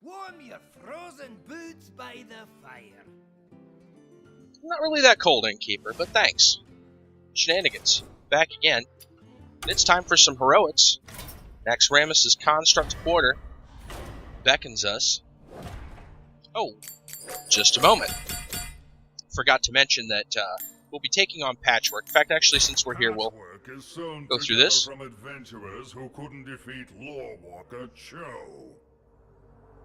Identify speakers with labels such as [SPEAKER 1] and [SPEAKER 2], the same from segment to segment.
[SPEAKER 1] Warm your frozen boots by the fire.
[SPEAKER 2] Not really that cold, Innkeeper, but thanks. Shenanigans, back again. And it's time for some heroics. Naxxramas' construct quarter beckons us. Oh, just a moment. Forgot to mention that we'll be taking on Patchwerk. In fact, actually, since we're here, we'll go through this.
[SPEAKER 3] From adventurers who couldn't defeat Lorewalker Cho.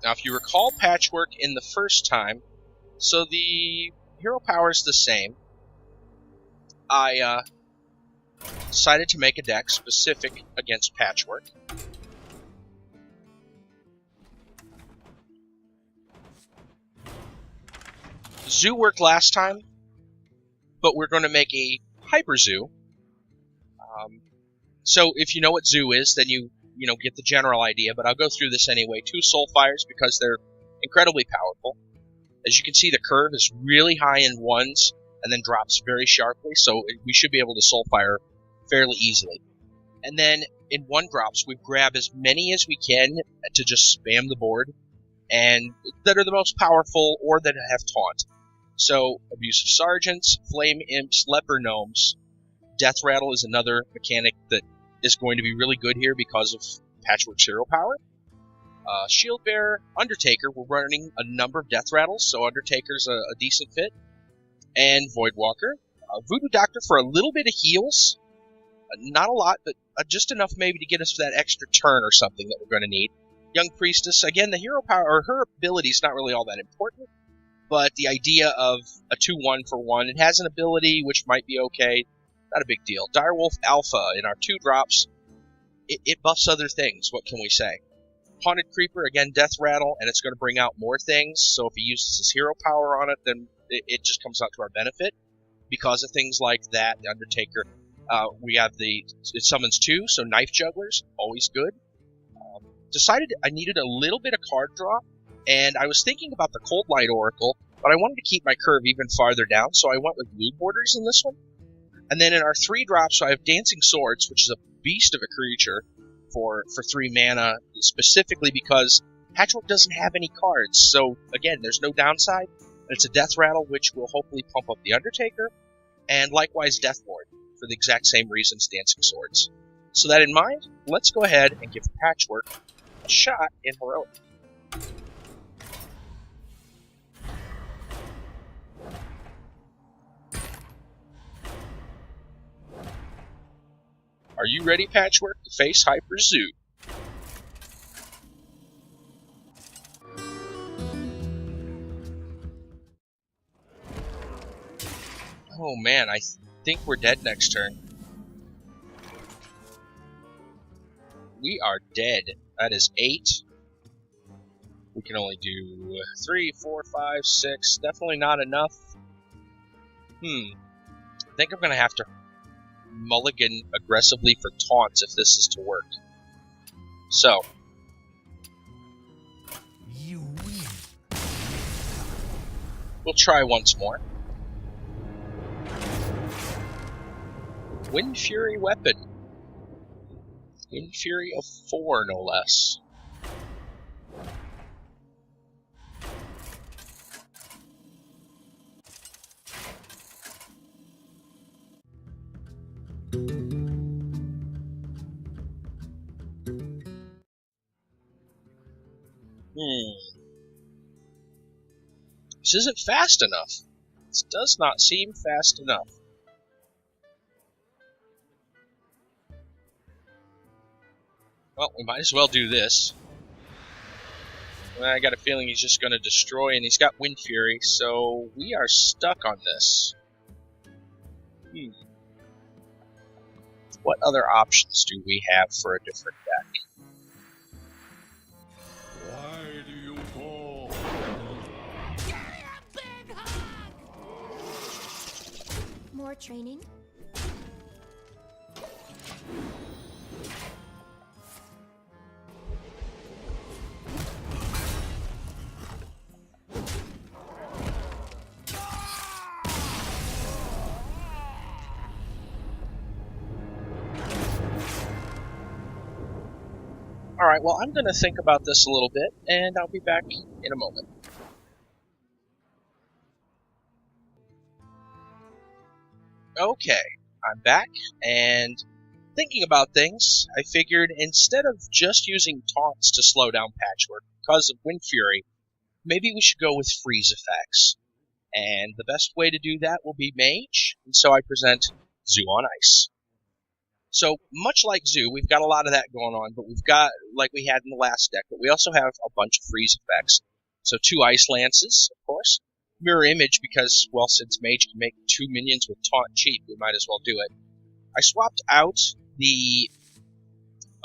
[SPEAKER 2] Now, if you recall Patchwerk in the first time, so the hero power is the same. I decided to make a deck specific against Patchwerk. Zoo worked last time, but we're going to make a Hyper Zoo. So if you know what Zoo is, then you get the general idea, but I'll go through this anyway. 2 Soulfires because they're incredibly powerful. As you can see, the curve is really high in 1s and then drops very sharply, so we should be able to Soulfire fairly easily. And then in 1-drops, we grab as many as we can to just spam the board, and that are the most powerful or that have taunt. So, Abusive Sergeants, Flame Imps, Leper Gnomes. Death Rattle is another mechanic that is going to be really good here because of Patchwerk's hero power. Shield Bearer, Undertaker, we're running a number of Death Rattles, so Undertaker's a decent fit. And Voidwalker. Voodoo Doctor for a little bit of heals. Not a lot, but just enough maybe to get us that extra turn or something that we're going to need. Young Priestess, again, the hero power, or her ability is not really all that important. But the idea of a 2-1 for 1, it has an ability which might be okay. Not a big deal. Direwolf Alpha in our 2-drops, it buffs other things. What can we say? Haunted Creeper, again, Death Rattle, and it's going to bring out more things. So if he uses his hero power on it, then it just comes out to our benefit. Because of things like that, the Undertaker, we have it summons 2, so Knife Jugglers, always good. Decided I needed a little bit of card draw. And I was thinking about the Cold Light Oracle, but I wanted to keep my curve even farther down, so I went with Blue Borders in this one. And then in our 3-drops, so I have Dancing Swords, which is a beast of a creature for 3 mana, specifically because Patchwerk doesn't have any cards. So, again, there's no downside. It's a Death Rattle, which will hopefully pump up the Undertaker, and likewise Deathlord, for the exact same reasons Dancing Swords. So that in mind, let's go ahead and give Patchwerk a shot in Heroic. Are you ready, Patchwerk, to face Hyper Zoo? Oh man, I think we're dead next turn. We are dead. That is 8. We can only do 3, 4, 5, 6. Definitely not enough. I think I'm going to have to mulligan aggressively for taunts if this is to work. So.
[SPEAKER 1] You win.
[SPEAKER 2] We'll try once more. Wind Fury weapon. Wind Fury of 4, no less. This isn't fast enough. This does not seem fast enough. Well, we might as well do this. I got a feeling he's just going to destroy, and he's got Wind Fury, so we are stuck on this. What other options do we have for a different deck?
[SPEAKER 3] Why do you call?
[SPEAKER 4] More training?
[SPEAKER 2] Alright, well, I'm going to think about this a little bit, and I'll be back in a moment. Okay, I'm back, and thinking about things, I figured instead of just using taunts to slow down Patchwerk because of Wind Fury, maybe we should go with freeze effects. And the best way to do that will be Mage, and so I present Zoo on Ice. So, much like Zoo, we've got a lot of that going on, but we've got, like we had in the last deck, but we also have a bunch of freeze effects. So 2 Ice Lances, of course. Mirror Image, because, well, since Mage can make 2 minions with Taunt cheap, we might as well do it. I swapped out the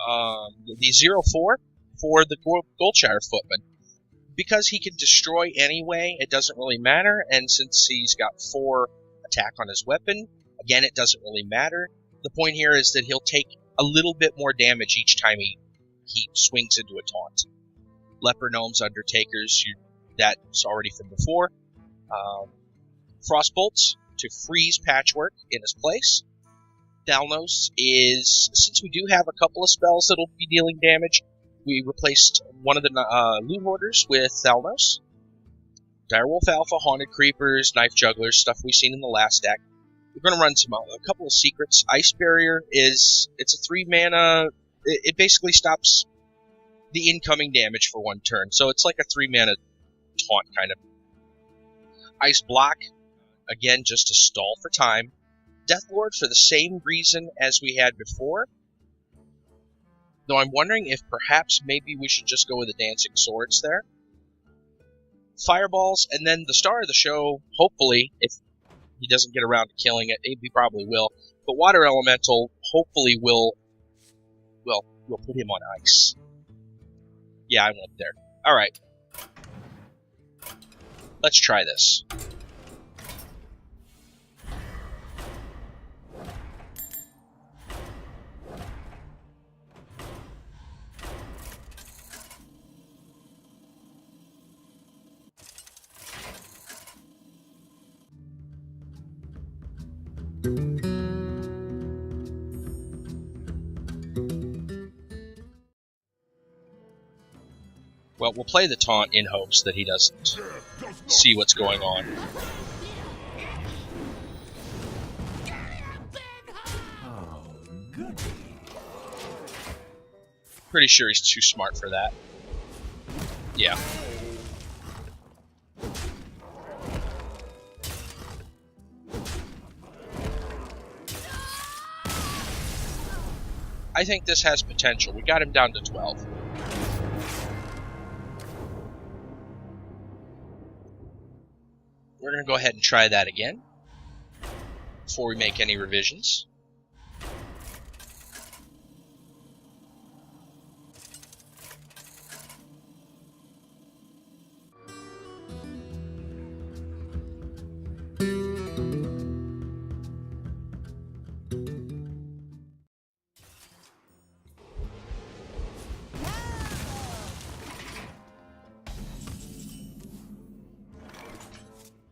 [SPEAKER 2] 0-4 for the Goldshire Footman. Because he can destroy anyway, it doesn't really matter, and since he's got 4 attack on his weapon, again, it doesn't really matter. The point here is that he'll take a little bit more damage each time he swings into a taunt. Leper Gnomes, Undertakers, that's already from before. Frostbolts to freeze Patchwerk in his place. Thalnos is, since we do have a couple of spells that'll be dealing damage, we replaced one of the Loot Hoarders with Thalnos. Direwolf Alpha, Haunted Creepers, Knife Jugglers, stuff we've seen in the last deck. We're going to run a couple of secrets. Ice Barrier it's a 3 mana, it basically stops the incoming damage for 1 turn, so it's like a 3 mana taunt kind of. Ice Block, again, just to stall for time. Deathlord for the same reason as we had before, though I'm wondering if perhaps maybe we should just go with the Dancing Swords there. Fireballs, and then the star of the show, hopefully, if he doesn't get around to killing it, he probably will, but Water Elemental hopefully will put him on ice. Yeah, I went there. Alright. Let's try this. Well, we'll play the taunt in hopes that he doesn't see what's going on. Pretty sure he's too smart for that. Yeah. I think this has potential. We got him down to 12. We're going to go ahead and try that again before we make any revisions.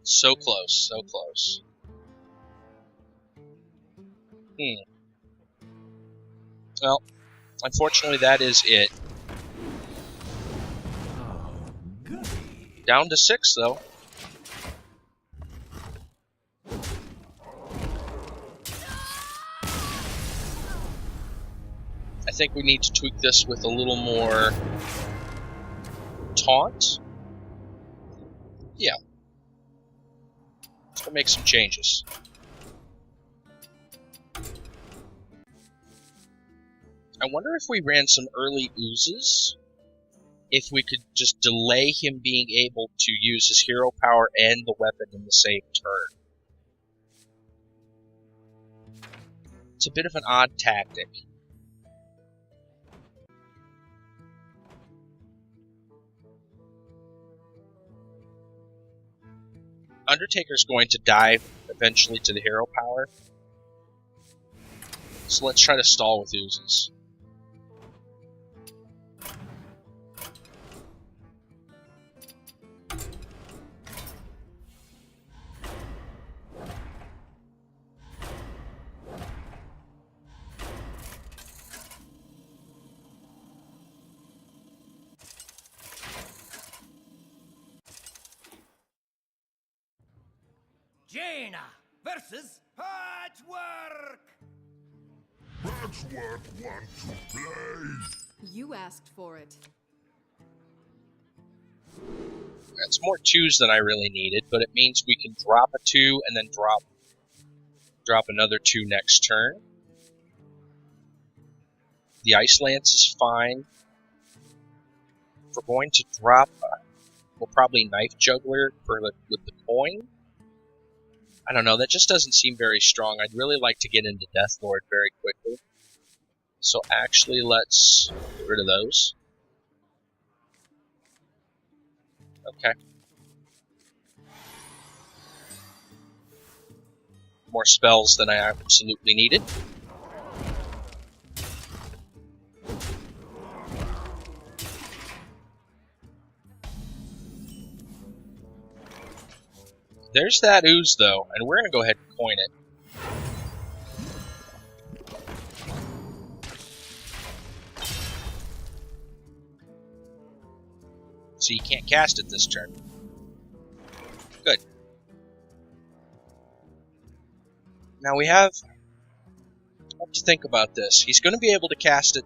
[SPEAKER 2] So close, so close. Well, unfortunately that is it. Down to 6, though. I think we need to tweak this with a little more taunt. Yeah. Let's go make some changes. I wonder if we ran some early oozes, if we could just delay him being able to use his hero power and the weapon in the same turn. It's a bit of an odd tactic. Undertaker's going to die eventually to the hero power, so let's try to stall with oozes.
[SPEAKER 1] Jaina versus Patchwerk.
[SPEAKER 3] Patchwerk want to play.
[SPEAKER 5] You asked for it.
[SPEAKER 2] That's more 2s than I really needed, but it means we can drop a 2 and then drop another 2 next turn. The Ice Lance is fine. If we're going to drop, we'll probably Knife Juggler with the coin. I don't know, that just doesn't seem very strong. I'd really like to get into Death Lord very quickly. So actually, let's get rid of those. Okay. More spells than I absolutely needed. There's that ooze, though, and we're going to go ahead and coin it. So you can't cast it this turn. Good. Now we have to think about this. He's going to be able to cast it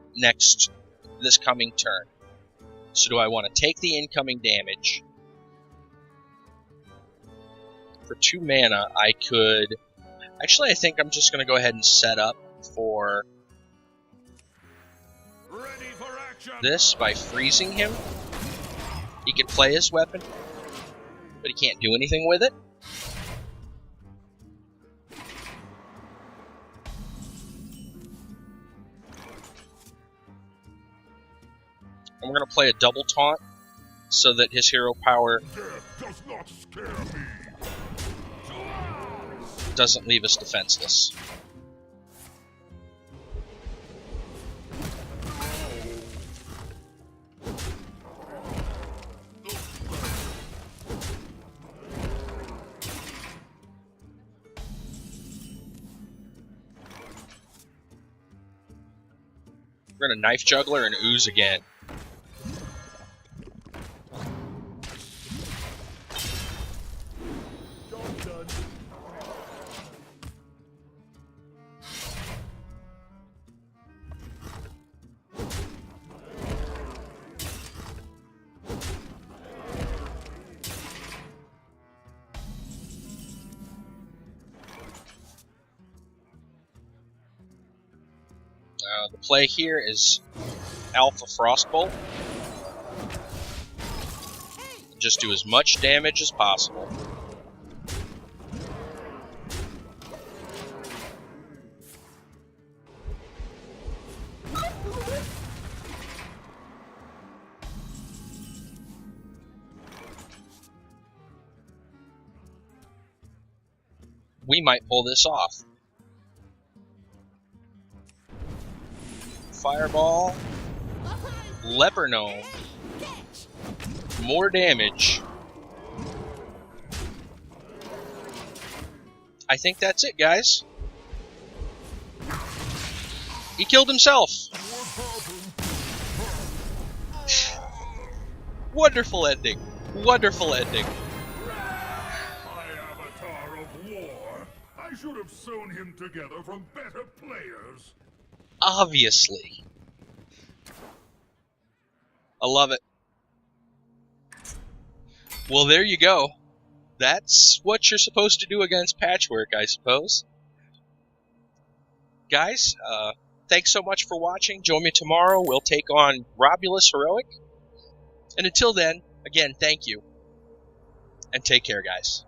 [SPEAKER 2] this coming turn. So do I want to take the incoming damage? For 2 mana, I could... Actually, I think I'm just going to go ahead and set up for
[SPEAKER 3] Ready for action.
[SPEAKER 2] this by freezing him. He can play his weapon, but he can't do anything with it. And we're going to play a double taunt so that his hero power
[SPEAKER 3] Death does not scare me.
[SPEAKER 2] doesn't leave us defenseless. We're going to Knife Juggler and ooze again. The play here is Alpha Frostbolt. Just do as much damage as possible. We might pull this off. Fireball, Leper Gnome, more damage. I think that's it, guys. He killed himself. Wonderful ending. Wonderful ending.
[SPEAKER 3] My avatar of war. I should have sewn him together from better players.
[SPEAKER 2] Obviously. I love it. Well, there you go. That's what you're supposed to do against Patchwerk, I suppose. Guys, thanks so much for watching. Join me tomorrow. We'll take on Robulus Heroic. And until then, again, thank you. And take care, guys.